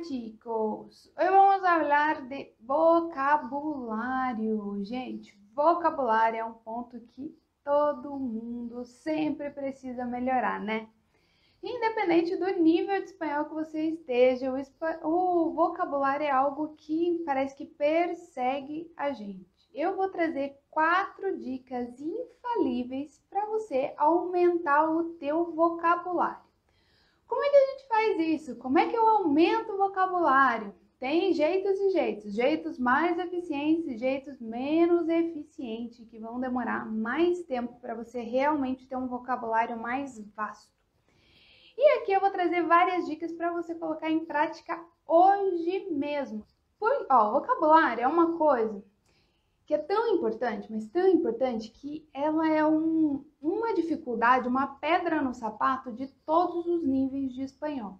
chicos! Hoy vamos a hablar de vocabulário. Gente, vocabulário é um ponto que todo mundo sempre precisa melhorar, né? Independente do nível de espanhol que você esteja, o vocabulário é algo que parece que persegue a gente. Eu vou trazer 4 dicas infalíveis para você aumentar o teu vocabulário. Como é que a gente faz isso? Como é que eu aumento o vocabulário? Tem jeitos e jeitos, jeitos mais eficientes e jeitos menos eficientes, que vão demorar mais tempo para você realmente ter um vocabulário mais vasto. E aqui eu vou trazer várias dicas para você colocar em prática hoje mesmo. O vocabulário é uma coisa que é tão importante, mas tão importante, que ela é uma dificuldade, uma pedra no sapato de todos os níveis de espanhol.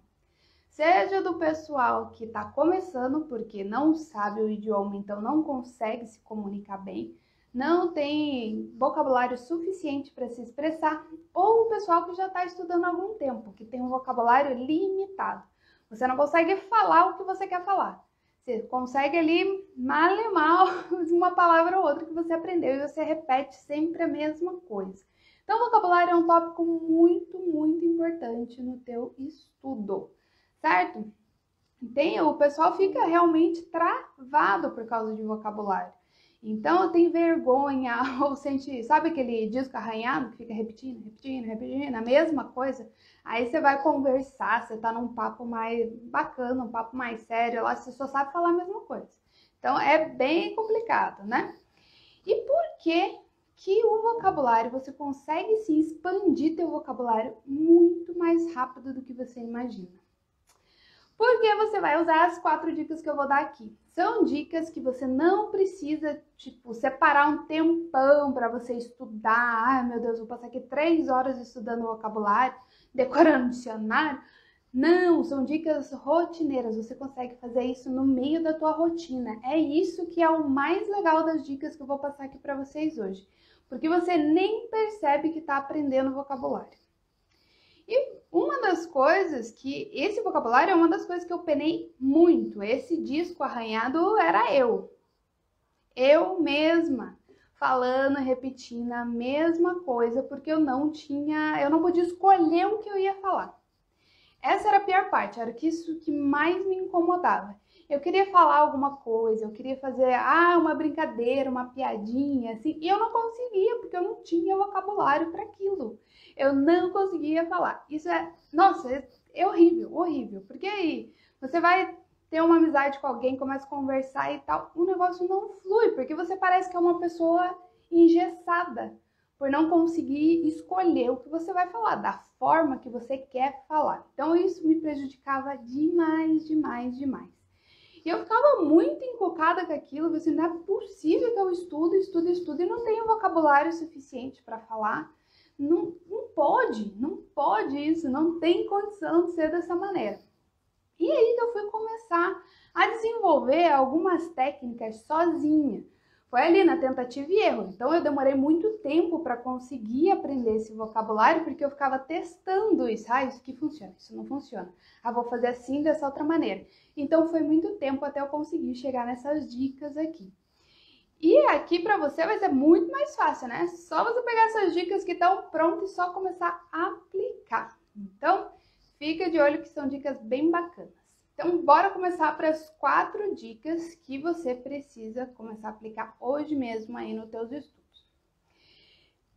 Seja do pessoal que está começando porque não sabe o idioma, então não consegue se comunicar bem, não tem vocabulário suficiente para se expressar, ou o pessoal que já está estudando há algum tempo, que tem um vocabulário limitado. Você não consegue falar o que você quer falar. Você consegue ali, mal e mal, uma palavra ou outra que você aprendeu e você repete sempre a mesma coisa. Então, o vocabulário é um tópico muito, muito importante no teu estudo, certo? O pessoal fica realmente travado por causa de vocabulário. Então, tem vergonha ou sente, sabe aquele disco arranhado que fica repetindo, a mesma coisa? Aí você vai conversar, você tá num papo mais bacana, um papo mais sério, lá você só sabe falar a mesma coisa. Então, é bem complicado, né? E por que o vocabulário, você consegue sim expandir teu vocabulário muito mais rápido do que você imagina? Porque você vai usar as 4 dicas que eu vou dar aqui. São dicas que você não precisa, separar um tempão para você estudar. Ai, meu Deus, vou passar aqui 3 horas estudando vocabulário, decorando dicionário. Não, são dicas rotineiras. Você consegue fazer isso no meio da tua rotina. É isso que é o mais legal das dicas que eu vou passar aqui para vocês hoje. Porque você nem percebe que está aprendendo vocabulário. E uma das coisas que... Esse vocabulário é uma das coisas que eu penei muito. Esse disco arranhado era eu. Eu mesma, falando, repetindo a mesma coisa, porque eu não podia escolher o que eu ia falar. Essa era a pior parte, era isso que mais me incomodava. Eu queria falar alguma coisa, eu queria fazer uma brincadeira, uma piadinha, assim, e eu não conseguia, porque eu não tinha vocabulário para aquilo. Eu não conseguia falar. Isso é horrível, horrível. Porque aí você vai ter uma amizade com alguém, começa a conversar e tal, o negócio não flui, porque você parece que é uma pessoa engessada, por não conseguir escolher o que você vai falar, da forma que você quer falar. Então isso me prejudicava demais, demais, demais. E eu ficava muito encucada com aquilo, assim, não é possível que eu estudo e não tenho vocabulário suficiente para falar. Não pode isso, não tem condição de ser dessa maneira. E aí que eu fui começar a desenvolver algumas técnicas sozinha. Foi ali na tentativa e erro. Então eu demorei muito tempo para conseguir aprender esse vocabulário, porque eu ficava testando isso. Isso aqui funciona, isso não funciona. Vou fazer assim, dessa outra maneira. Então foi muito tempo até eu conseguir chegar nessas dicas aqui. E aqui para você vai ser muito mais fácil, né? Só você pegar essas dicas que estão prontas e só começar a aplicar. Então, fica de olho que são dicas bem bacanas. Então, bora começar para as 4 dicas que você precisa começar a aplicar hoje mesmo aí nos teus estudos.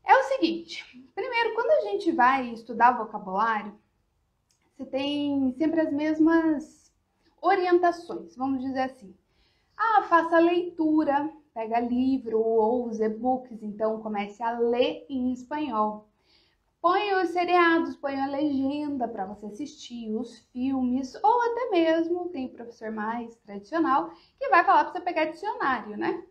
É o seguinte, primeiro, quando a gente vai estudar vocabulário, você tem sempre as mesmas orientações, vamos dizer assim. Faça a leitura, pega livro ou os e-books, então comece a ler em espanhol. Põe os seriados, põe a legenda para você assistir, os filmes, ou até mesmo tem professor mais tradicional que vai falar para você pegar dicionário, né?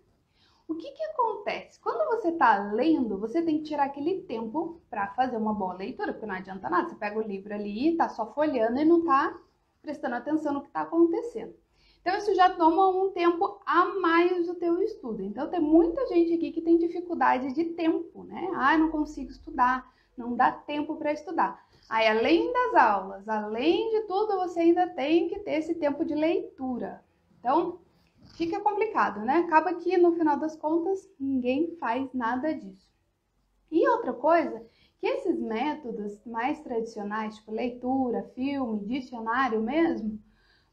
O que acontece? Quando você está lendo, você tem que tirar aquele tempo para fazer uma boa leitura, porque não adianta nada, você pega o livro ali, está só folheando e não está prestando atenção no que está acontecendo. Então, isso já toma um tempo a mais do teu estudo. Então, tem muita gente aqui que tem dificuldade de tempo, né? Não consigo estudar, não dá tempo para estudar. Aí, além das aulas, além de tudo, você ainda tem que ter esse tempo de leitura. Então, fica complicado, né? Acaba que, no final das contas, ninguém faz nada disso. E outra coisa, que esses métodos mais tradicionais, tipo leitura, filme, dicionário mesmo,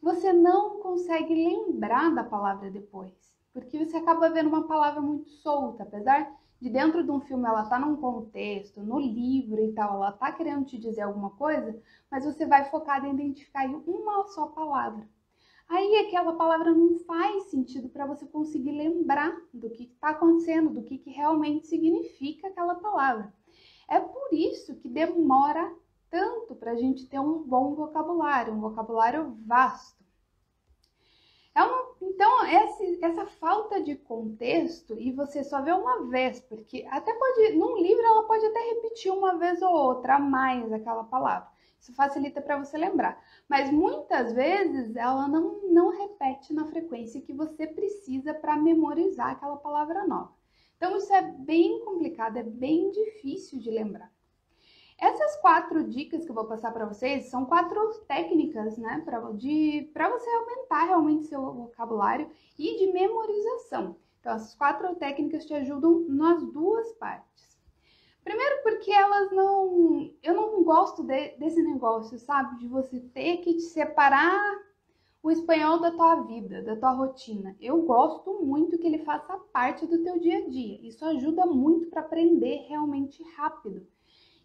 você não consegue lembrar da palavra depois, porque você acaba vendo uma palavra muito solta, apesar de dentro de um filme ela tá num contexto, no livro e tal, ela tá querendo te dizer alguma coisa, mas você vai focado em identificar uma só palavra. Aí aquela palavra não faz sentido para você conseguir lembrar do que está acontecendo, do que realmente significa aquela palavra. É por isso que demora tanto para a gente ter um bom vocabulário, um vocabulário vasto. Então, essa falta de contexto, e você só vê uma vez, porque até pode, num livro ela pode até repetir uma vez ou outra a mais aquela palavra. Isso facilita para você lembrar. Mas muitas vezes ela não repete na frequência que você precisa para memorizar aquela palavra nova. Então isso é bem complicado, é bem difícil de lembrar. Essas 4 dicas que eu vou passar para vocês são 4 técnicas, né, para você aumentar realmente seu vocabulário e de memorização. Então, essas 4 técnicas te ajudam nas 2 partes. Primeiro porque eu não gosto desse negócio, sabe, de você ter que te separar o espanhol da tua vida, da tua rotina. Eu gosto muito que ele faça parte do teu dia a dia. Isso ajuda muito para aprender realmente rápido.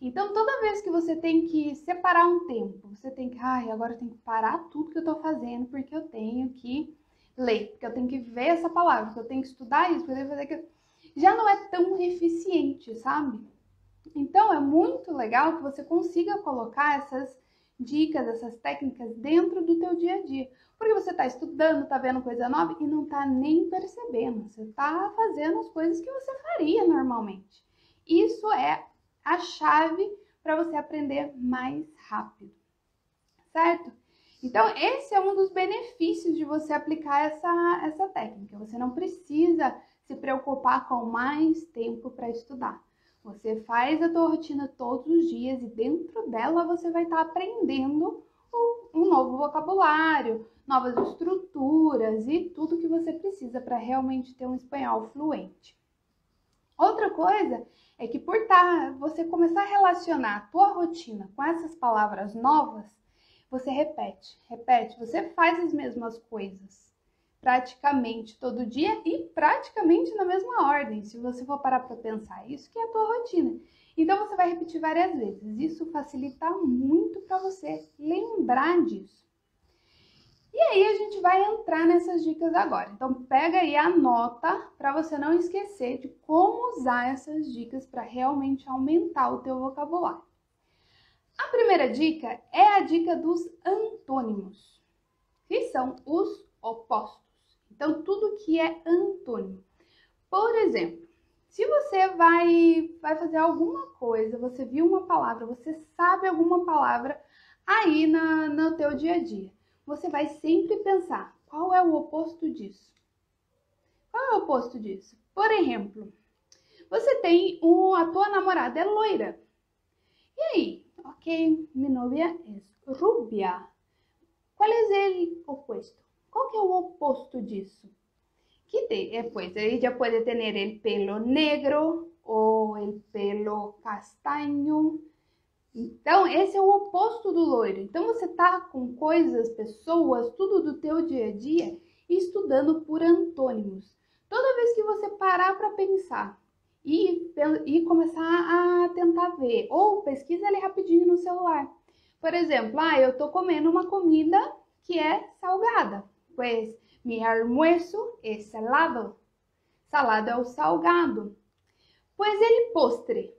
Então, toda vez que você tem que separar um tempo, você tem que, agora eu tenho que parar tudo que eu tô fazendo, porque eu tenho que ler, porque eu tenho que ver essa palavra, porque eu tenho que estudar isso, porque eu tenho que fazer aquilo. Já não é tão eficiente, sabe? Então, é muito legal que você consiga colocar essas dicas, essas técnicas dentro do teu dia a dia. Porque você tá estudando, tá vendo coisa nova e não tá nem percebendo. Você tá fazendo as coisas que você faria normalmente. Isso é a chave para você aprender mais rápido, certo? Então, esse é um dos benefícios de você aplicar essa técnica. Você não precisa se preocupar com mais tempo para estudar. Você faz a tua rotina todos os dias e dentro dela você vai estar aprendendo um novo vocabulário, novas estruturas e tudo que você precisa para realmente ter um espanhol fluente. Outra coisa é que por você começar a relacionar a tua rotina com essas palavras novas, você repete, você faz as mesmas coisas praticamente todo dia e praticamente na mesma ordem, se você for parar para pensar, isso que é a tua rotina. Então você vai repetir várias vezes, isso facilita muito para você lembrar disso. E aí a gente vai entrar nessas dicas agora. Então pega aí a nota para você não esquecer de como usar essas dicas para realmente aumentar o teu vocabulário. A primeira dica é a dica dos antônimos, que são os opostos. Então tudo que é antônimo. Por exemplo, se você vai fazer alguma coisa, você viu uma palavra, você sabe alguma palavra aí no teu dia a dia. Você vai sempre pensar, qual é o oposto disso? Qual é o oposto disso? Por exemplo, você tem a tua namorada é loira. E aí? Ok, mi novia é rubia. Qual é o opuesto? Qual que é o oposto disso? Pues ella puede tener el pelo negro ou el pelo castanho. Então, esse é o oposto do loiro. Então, você tá com coisas, pessoas, tudo do teu dia a dia, estudando por antônimos. Toda vez que você parar para pensar e começar a tentar ver, ou pesquisa ali rapidinho no celular. Por exemplo, eu tô comendo uma comida que é salgada. Pues, mi almuerzo es salado. Salado é o salgado. Pues el postre.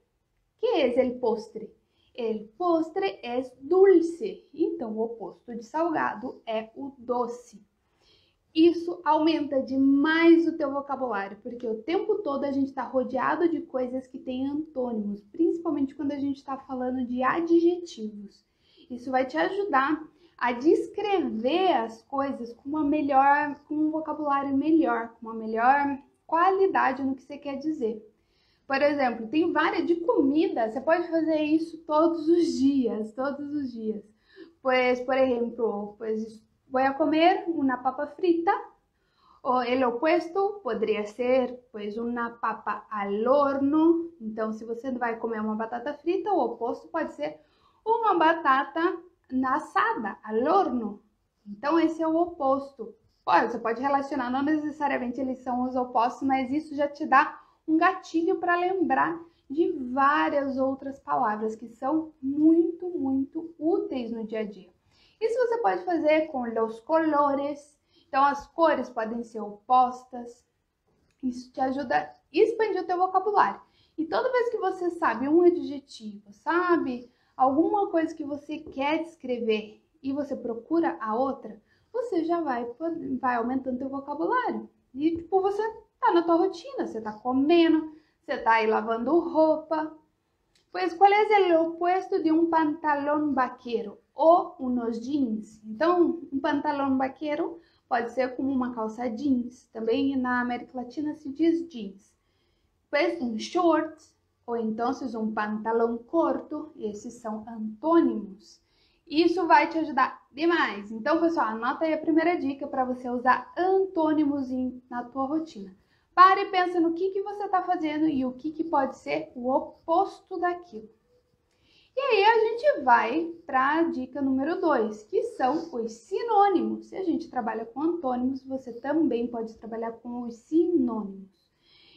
¿Qué es el postre? El postre é dulce, então o oposto de salgado é o doce. Isso aumenta demais o teu vocabulário, porque o tempo todo a gente está rodeado de coisas que têm antônimos, principalmente quando a gente está falando de adjetivos. Isso vai te ajudar a descrever as coisas com um vocabulário melhor, com uma melhor qualidade no que você quer dizer. Por exemplo, tem várias de comida, você pode fazer isso todos os dias, todos os dias. Pues, por ejemplo, pues voy a comer una papa frita, o el opuesto poderia ser, pues, uma papa al horno. Então, se você vai comer uma batata frita, o oposto pode ser uma batata assada al horno. Então, esse é o oposto. Você pode relacionar, não necessariamente eles são os opostos, mas isso já te dá um gatilho para lembrar de várias outras palavras que são muito, muito úteis no dia a dia. Isso você pode fazer com os colores. Então, as cores podem ser opostas. Isso te ajuda a expandir o teu vocabulário. E toda vez que você sabe um adjetivo, sabe alguma coisa que você quer descrever e você procura a outra, você já vai aumentando teu vocabulário. E, tipo, você tá na tua rotina, você tá comendo, você tá aí lavando roupa. Pues, qual é o opuesto de um pantalão vaqueiro ou unos jeans? Então, um pantalão vaqueiro pode ser como uma calça jeans. Também na América Latina se diz jeans. Pues, um shorts ou então um pantalão curto. Esses são antônimos. Isso vai te ajudar demais. Então, pessoal, anota aí a primeira dica para você usar antônimos na tua rotina. Para e pensa no que você está fazendo e o que pode ser o oposto daquilo. E aí a gente vai para a dica número 2, que são os sinônimos. Se a gente trabalha com antônimos, você também pode trabalhar com os sinônimos.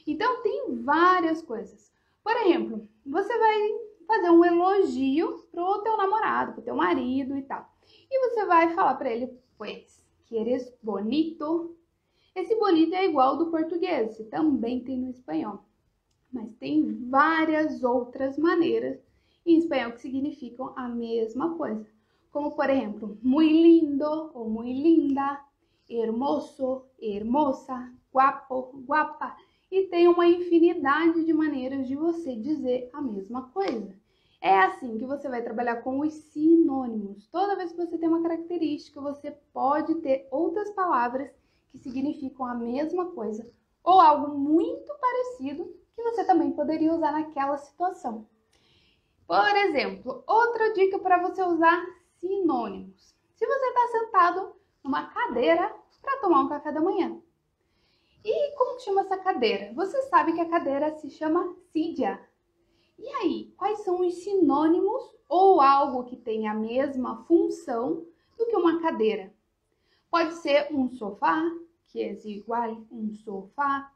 Então, tem várias coisas. Por exemplo, você vai fazer um elogio pro teu namorado, pro teu marido e tal. E você vai falar para ele, pues, que eres bonito. Esse bonito é igual ao do português, que também tem no espanhol. Mas tem várias outras maneiras em espanhol que significam a mesma coisa. Como, por exemplo, muy lindo ou muy linda, hermoso, hermosa, guapo, guapa. E tem uma infinidade de maneiras de você dizer a mesma coisa. É assim que você vai trabalhar com os sinônimos. Toda vez que você tem uma característica, você pode ter outras palavras que significam a mesma coisa ou algo muito parecido que você também poderia usar naquela situação. Por exemplo, outra dica para você usar sinônimos. Se você está sentado numa cadeira para tomar um café da manhã. E como chama essa cadeira? Você sabe que a cadeira se chama silla. E aí, quais são os sinônimos ou algo que tem a mesma função do que uma cadeira? Pode ser um sofá, que é igual um sofá.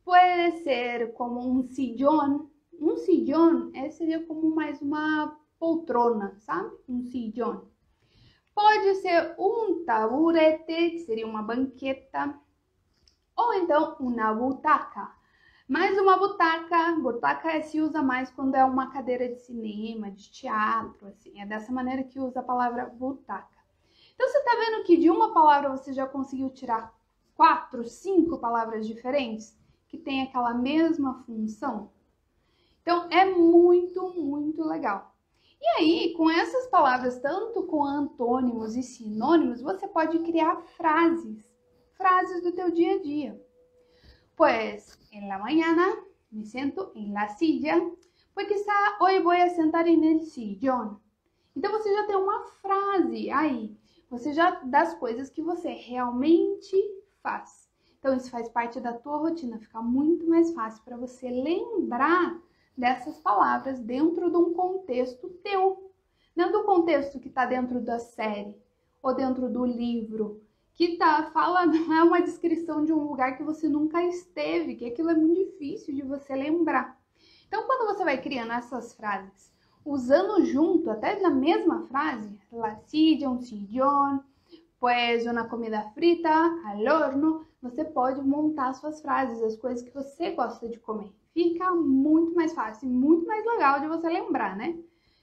Pode ser como um sillón. Um sillón seria como mais uma poltrona, sabe? Um sillón. Pode ser um taburete, que seria uma banqueta. Ou então, uma butaca. Mas uma butaca se usa mais quando é uma cadeira de cinema, de teatro, assim. É dessa maneira que usa a palavra butaca. Então, você tá vendo que de uma palavra você já conseguiu tirar 4, 5 palavras diferentes que tem aquela mesma função? Então, é muito, muito legal. E aí, com essas palavras, tanto com antônimos e sinônimos, você pode criar frases do teu dia a dia. Pues, en la mañana me siento en la silla, pues quizá hoy voy a sentar en el sillón. Então, você já tem uma frase aí. Você já das coisas que você realmente faz. Então, isso faz parte da tua rotina. Fica muito mais fácil para você lembrar dessas palavras dentro de um contexto teu. Não do contexto que está dentro da série ou dentro do livro. Que não é uma descrição de um lugar que você nunca esteve, que aquilo é muito difícil de você lembrar. Então, quando você vai criando essas frases, usando junto, até na mesma frase, la silla, un sillón, pues una comida frita, al horno, você pode montar suas frases, as coisas que você gosta de comer. Fica muito mais fácil, muito mais legal de você lembrar, né?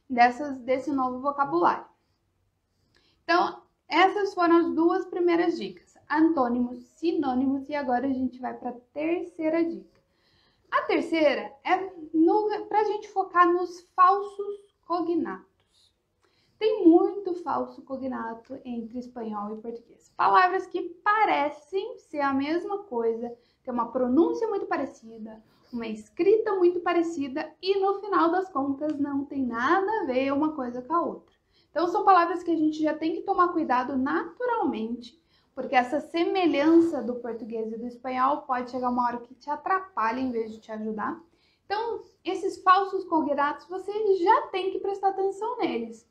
Desse novo vocabulário. Então, essas foram as 2 primeiras dicas, antônimos, sinônimos, e agora a gente vai para a terceira dica. A terceira é para a gente focar nos falsos cognatos. Tem muito falso cognato entre espanhol e português. Palavras que parecem ser a mesma coisa, tem uma pronúncia muito parecida, uma escrita muito parecida e no final das contas não tem nada a ver uma coisa com a outra. Então são palavras que a gente já tem que tomar cuidado naturalmente, porque essa semelhança do português e do espanhol pode chegar uma hora que te atrapalha em vez de te ajudar. Então, esses falsos cognatos, você já tem que prestar atenção neles.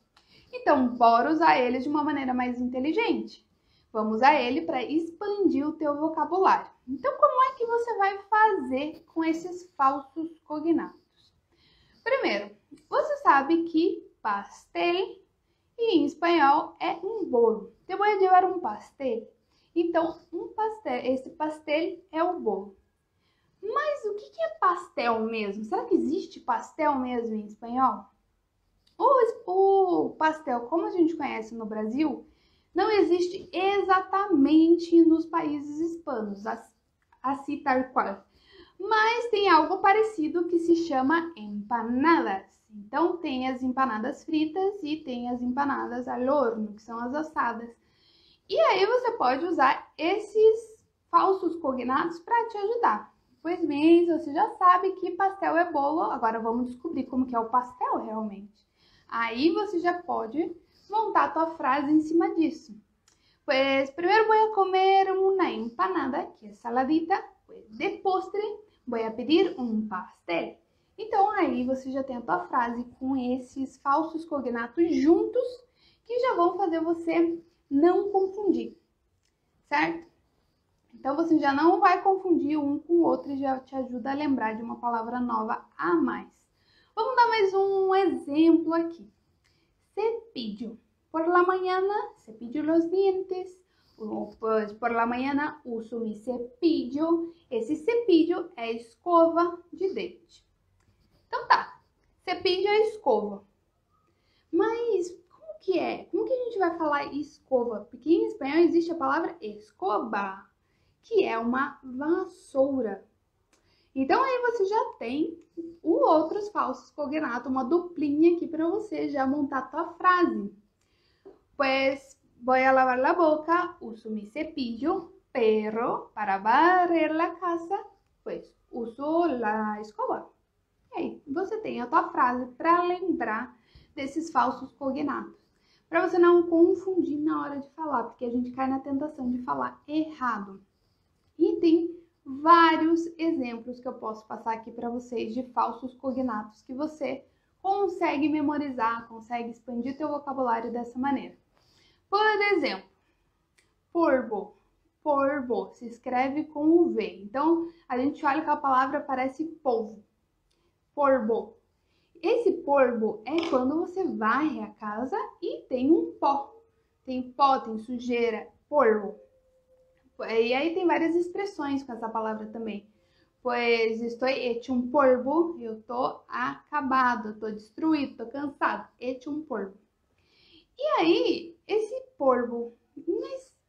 Então, bora usar eles de uma maneira mais inteligente. Vamos usar ele para expandir o teu vocabulário. Então, como é que você vai fazer com esses falsos cognatos? Primeiro, você sabe que pastel em espanhol é um bolo. Te voy a llevar um pastel. Então, esse pastel é o bolo. Mas o que é pastel mesmo? Será que existe pastel mesmo em espanhol? O pastel, como a gente conhece no Brasil, não existe exatamente nos países hispanos, assim tal qual. Mas tem algo parecido que se chama empanadas. Então, tem as empanadas fritas e tem as empanadas al horno, que são as assadas. E aí você pode usar esses falsos cognatos para te ajudar. Pois bem, você já sabe que pastel é bolo, agora vamos descobrir como que é o pastel realmente. Aí você já pode montar a tua frase em cima disso. Pues primero voy a comer una empanada, que es saladita, pues de postre voy a pedir un pastel. Então aí você já tem a tua frase com esses falsos cognatos juntos, que já vão fazer você não confundir, certo? Então você já não vai confundir um com o outro e já te ajuda a lembrar de uma palavra nova a mais. Vamos dar mais um exemplo aqui. Cepillo. Por la mañana cepillo los dientes. Pues por la mañana uso mi cepillo. Esse cepillo é escova de dente. Então tá, cepillo é escova. Mas como que é? Como que a gente vai falar escova? Porque em espanhol existe a palavra escoba, que é uma vassoura. Então aí você já tem outros falsos cognatos, uma duplinha aqui para você já montar a tua frase. Pues voy a lavar la boca, uso mi cepillo, pero para barrer la casa, pues uso la escoba. E aí você tem a tua frase para lembrar desses falsos cognatos. Para você não confundir na hora de falar, porque a gente cai na tentação de falar errado. E tem vários exemplos que eu posso passar aqui para vocês de falsos cognatos que você consegue memorizar, consegue expandir teu vocabulário dessa maneira. Por exemplo, porvo. Porvo se escreve com o V. Então, a gente olha que a palavra parece polvo. Porvo. Esse porvo é quando você varre a casa e tem um pó. Tem pó, tem sujeira, porvo. E aí tem várias expressões com essa palavra também. Pues estou hecho um polvo, eu tô acabado, tô destruído, tô cansado, hecho um polvo. E aí, esse polvo,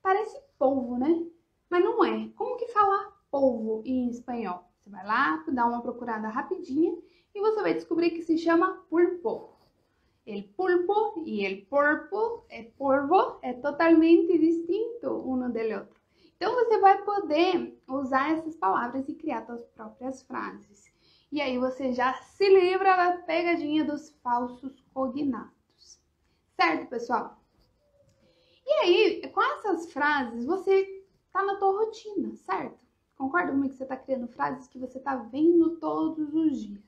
parece polvo, né? Mas não é. Como que fala polvo em espanhol? Você vai lá, dá uma procurada rapidinha e você vai descobrir que se chama pulpo. El pulpo e el polvo é totalmente distinto um do outro. Então, você vai poder usar essas palavras e criar suas próprias frases. E aí, você já se livra da pegadinha dos falsos cognatos. Certo, pessoal? E aí, com essas frases, você tá na tua rotina, certo? Concorda comigo que você tá criando frases que você tá vendo todos os dias.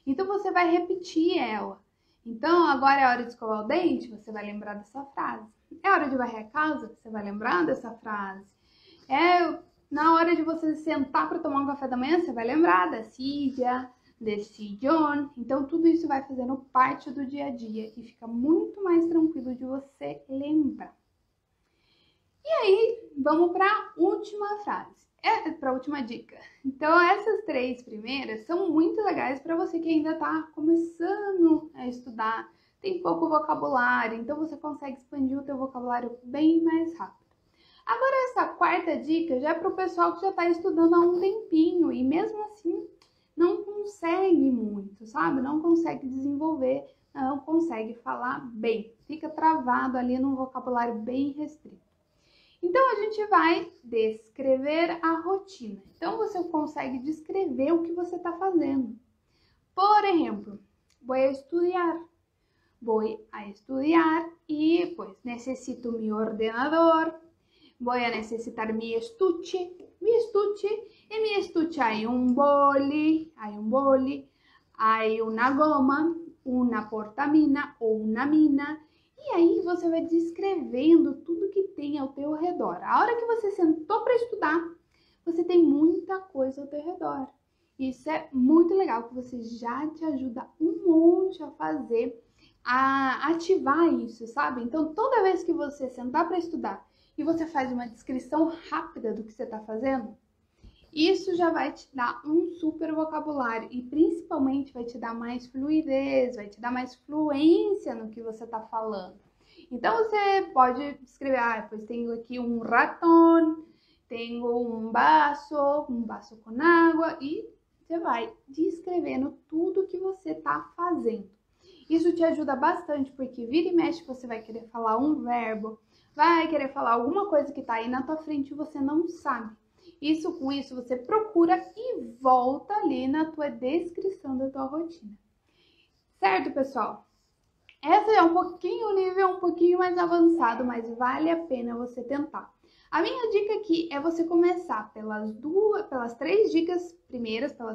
Então, você vai repetir ela. Então, agora é hora de escovar o dente, você vai lembrar dessa frase. É hora de varrer a casa, você vai lembrar dessa frase. Na hora de você sentar para tomar um café da manhã, você vai lembrar da silla, desse sillón. Então, tudo isso vai fazendo parte do dia a dia e fica muito mais tranquilo de você lembrar. E aí, vamos para a última frase, para a última dica. Então, essas três primeiras são muito legais para você que ainda está começando a estudar, tem pouco vocabulário, então você consegue expandir o teu vocabulário bem mais rápido. Agora, essa quarta dica já é para o pessoal que já está estudando há um tempinho e mesmo assim não consegue muito, sabe? Não consegue desenvolver, não consegue falar bem. Fica travado ali num vocabulário bem restrito. Então, a gente vai descrever a rotina. Então, você consegue descrever o que você está fazendo. Por exemplo, vou estudar. Vou a estudar y pues necesito mi ordenador. Voy a necesitar mi estuche. En mi estuche hay un boli, hay una goma, uma portamina ou uma mina. E aí você vai descrevendo tudo que tem ao teu redor. A hora que você sentou para estudar, você tem muita coisa ao teu redor. Isso é muito legal, que você já te ajuda um monte a fazer, a ativar isso, sabe? Então, toda vez que você sentar para estudar e você faz uma descrição rápida do que você está fazendo, isso já vai te dar um super vocabulário e principalmente vai te dar mais fluidez, vai te dar mais fluência no que você está falando. Então você pode escrever, pois tenho aqui um ratón, tenho um vaso com água e você vai descrevendo tudo que você está fazendo. Isso te ajuda bastante porque vira e mexe você vai querer falar um verbo, vai querer falar alguma coisa que está aí na tua frente e você não sabe. Com isso você procura e volta ali na tua descrição da tua rotina. Certo, pessoal? Essa é um nível um pouquinho mais avançado, mas vale a pena você tentar. A minha dica aqui é você começar pelas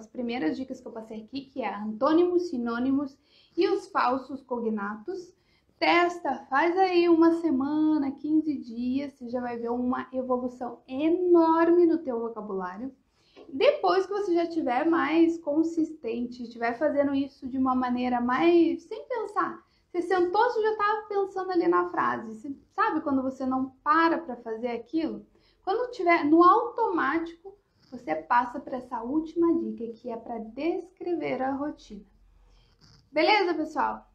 primeiras dicas que eu passei aqui, que é antônimos, sinônimos e os falsos cognatos. Testa, faz aí uma semana, 15 dias, você já vai ver uma evolução enorme no teu vocabulário. Depois que você já estiver mais consistente, estiver fazendo isso de uma maneira mais sem pensar, você sentou, você já estava pensando ali na frase. Você sabe quando você não para fazer aquilo? Quando estiver no automático, você passa para essa última dica, que é para descrever a rotina. Beleza, pessoal?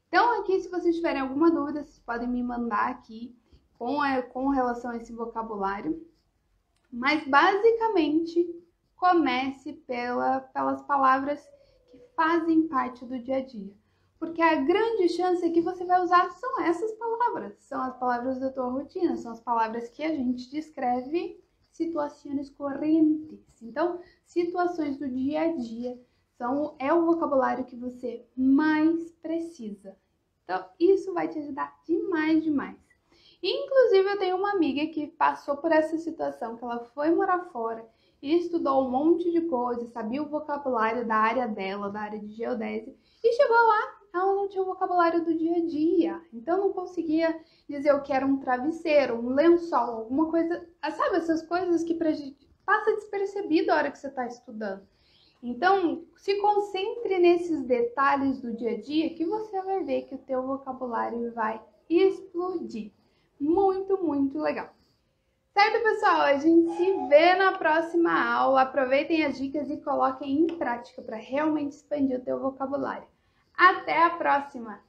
Então, aqui, se vocês tiverem alguma dúvida, vocês podem me mandar aqui com relação a esse vocabulário. Mas, basicamente, comece pelas palavras que fazem parte do dia a dia. Porque a grande chance que você vai usar são essas palavras. São as palavras da tua rotina, são as palavras que a gente descreve situações correntes. Então, situações do dia a dia é o vocabulário que você mais precisa. Então, isso vai te ajudar demais, demais. Inclusive, eu tenho uma amiga que passou por essa situação, que ela foi morar fora e estudou um monte de coisas, sabia o vocabulário da área dela, da área de geodésia, e chegou lá, ela não tinha o vocabulário do dia a dia, então não conseguia dizer o que era um travesseiro, um lençol, alguma coisa, sabe, essas coisas que pra gente passa despercebido a hora que você está estudando. Então, se concentre nesses detalhes do dia a dia que você vai ver que o teu vocabulário vai explodir. Muito, muito legal. Certo, pessoal? A gente se vê na próxima aula. Aproveitem as dicas e coloquem em prática para realmente expandir o teu vocabulário. Até a próxima!